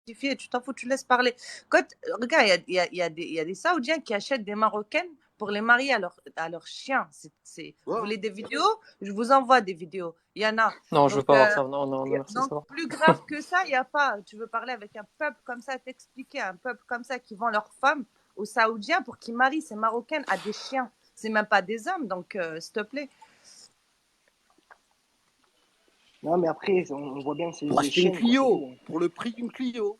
tu t'en fous, tu laisses parler. Quand, regarde, il y a des Saoudiens qui achètent des Marocaines pour les marier à leurs chiens. Vous Ouais. voulez des vidéos? Je vous envoie des vidéos. Il y en a. Non, je veux Donc, pas voir ça. Non, non, non, merci, ça va. plus grave que ça, il n'y a pas. Tu veux parler avec un peuple comme ça, t'expliquer un peuple comme ça qui vend leurs femmes aux Saoudiens pour qu'ils marient ces Marocaines à des chiens. C'est même pas des hommes, donc s'il te plaît. Non, mais après, on voit bien que c'est Pour des acheter une chiens, Clio, quoi, pour le prix d'une Clio.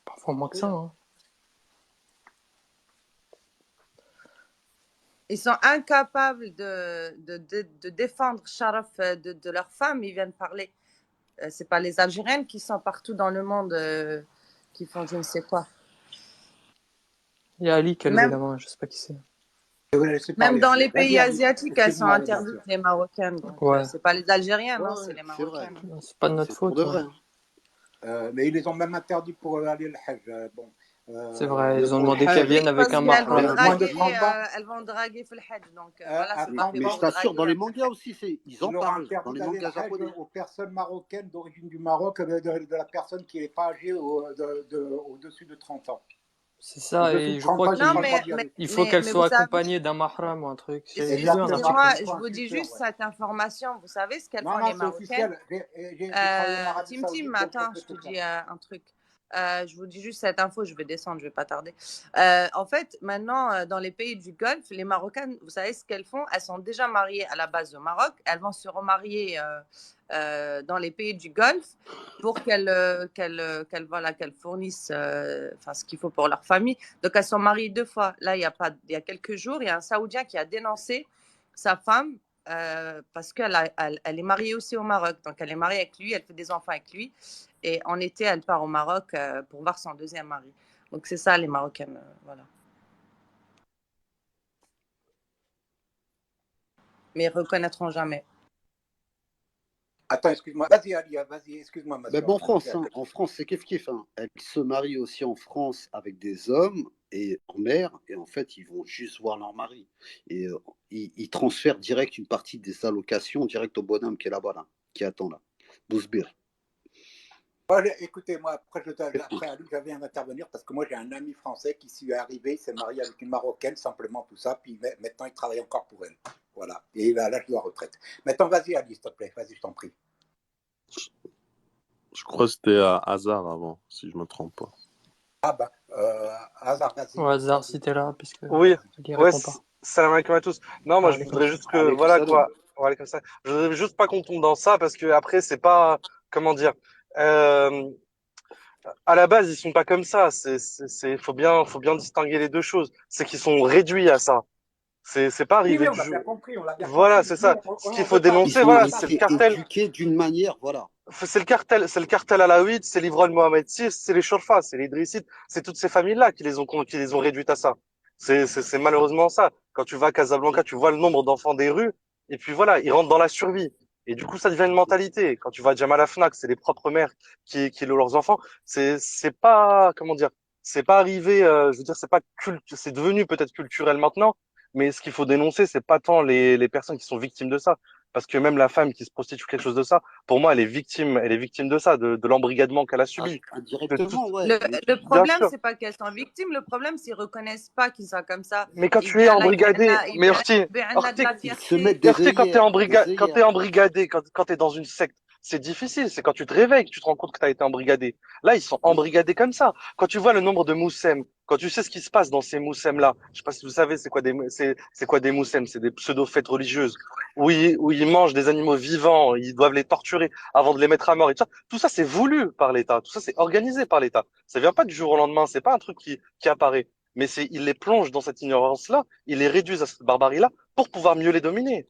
Parfois moins que ça. Hein. Ils sont incapables de défendre Sharaf de leur femme. Ils viennent parler. C'est pas les Algériennes qui sont partout dans le monde qui font je ne sais quoi. Il y a Ali qui a levé la main, je sais pas qui c'est. Même dans les pays asiatiques, elles sont interdites, les Marocaines. Donc, ouais. C'est pas les Algériens, non, c'est les Marocaines. C'est pas de notre faute. Pour de vrai. Mais ils les ont même interdits pour aller le Hajj. Bon. C'est vrai, ils ont demandé qu'elles viennent avec un mahram. Elles vont draguer le Hajj. Donc, voilà, c'est pas mais je t'assure, dans les mangas aussi, ils en parlent. Dans les mangas japonais. Aux personnes marocaines d'origine du Maroc, de la personne qui n'est pas âgée au-dessus de 30 ans. C'est ça, et je crois qu'il faut qu'elle soit accompagnée d'un mahram ou un truc. Excusez-moi, je vous dis juste cette information. Vous savez ce qu'elles font les Marocaines? Tim, attends, je te dis un truc. Je vous dis juste cette info, je vais descendre, je vais pas tarder. En fait, maintenant, dans les pays du Golfe, les Marocaines, vous savez ce qu'elles font? Elles sont déjà mariées à la base au Maroc. Elles vont se remarier dans les pays du Golfe pour qu'elles fournissent ce qu'il faut pour leur famille. Donc, elles sont mariées 2 fois. Là, il y a quelques jours, il y a un Saoudien qui a dénoncé sa femme parce qu'elle est mariée aussi au Maroc. Donc, elle est mariée avec lui, elle fait des enfants avec lui. Et en été, elle part au Maroc pour voir son deuxième mari. Donc, c'est ça, les Marocaines. Voilà. Mais ils ne reconnaîtront jamais. Attends, excuse-moi. Vas-y, Ali, vas-y, excuse-moi. Mais bon, en France, c'est kiff-kiff. Hein. Elles se marient aussi en France avec des hommes et en mer, et en fait, ils vont juste voir leur mari. Et ils transfèrent direct une partie des allocations direct au bonhomme qui est là-bas, là, qui attend là. Bousbir. Écoutez, moi, après Ali, je viens d'intervenir parce que moi, j'ai un ami français qui s'y est arrivé, il s'est marié avec une Marocaine, simplement tout ça, puis maintenant, il travaille encore pour elle. Voilà. Et il est à l'âge de la retraite. Maintenant, vas-y, Ali, s'il te plaît. Vas-y, je t'en prie. Je crois que c'était à Hazard avant, si je ne me trompe pas. Ah bah, Hazard, vas-y. Ouais, Hazard, si t'es là, puisque... Oui, salam alaikum à tous. Non, moi, je voudrais juste que, voilà, quoi, comme ça. Je voudrais juste pas qu'on tombe dans ça, parce que après, c'est pas, comment dire, à la base, ils sont pas comme ça. Faut bien distinguer les deux choses. C'est qu'ils sont réduits à ça. C'est pas arrivé du jour. Voilà, c'est ça. Ce qu'il faut dénoncer, voilà, c'est le cartel. Éduqués d'une manière, voilà. C'est le cartel alaouite, c'est l'Ivron Mohamed VI, c'est les Shorfa, c'est les Idrissites, c'est toutes ces familles-là qui les ont réduites à ça. C'est malheureusement ça. Quand tu vas à Casablanca, tu vois le nombre d'enfants des rues, et puis voilà, ils rentrent dans la survie. Et du coup, ça devient une mentalité. Quand tu vas à Jamal Afnak, c'est les propres mères qui ont leurs enfants. C'est pas, comment dire, c'est pas arrivé, je veux dire, c'est devenu peut-être culturel maintenant, mais ce qu'il faut dénoncer, c'est pas tant les personnes qui sont victimes de ça. Parce que même la femme qui se prostitue quelque chose de ça, pour moi, elle est victime de ça, de l'embrigadement qu'elle a subi. Directement, ouais. Le problème, c'est pas qu'elles sont victimes, le problème, c'est qu'ils reconnaissent pas qu'ils sont comme ça. Mais quand tu es embrigadé, mais Orti, quand t'es embrigadé, quand t'es dans une secte, c'est difficile. C'est quand tu te réveilles que tu te rends compte que t'as été embrigadé. Là, ils sont embrigadés comme ça. Quand tu vois le nombre de moussem, quand tu sais ce qui se passe dans ces moussem-là, je sais pas si vous savez c'est quoi des moussem, c'est des pseudo-fêtes religieuses où ils mangent des animaux vivants, ils doivent les torturer avant de les mettre à mort et tout ça. Tout ça, c'est voulu par l'État. Tout ça, c'est organisé par l'État. Ça vient pas du jour au lendemain. C'est pas un truc qui apparaît. Mais ils les plongent dans cette ignorance-là, ils les réduisent à cette barbarie-là pour pouvoir mieux les dominer.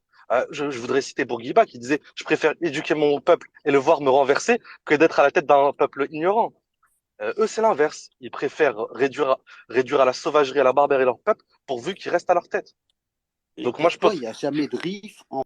Je voudrais citer Bourguiba qui disait « Je préfère éduquer mon peuple et le voir me renverser que d'être à la tête d'un peuple ignorant ». Eux, c'est l'inverse. Ils préfèrent réduire à la sauvagerie, à la barbarie leur peuple pourvu qu'ils restent à leur tête. Donc moi, je pense. Il n'y a jamais de riff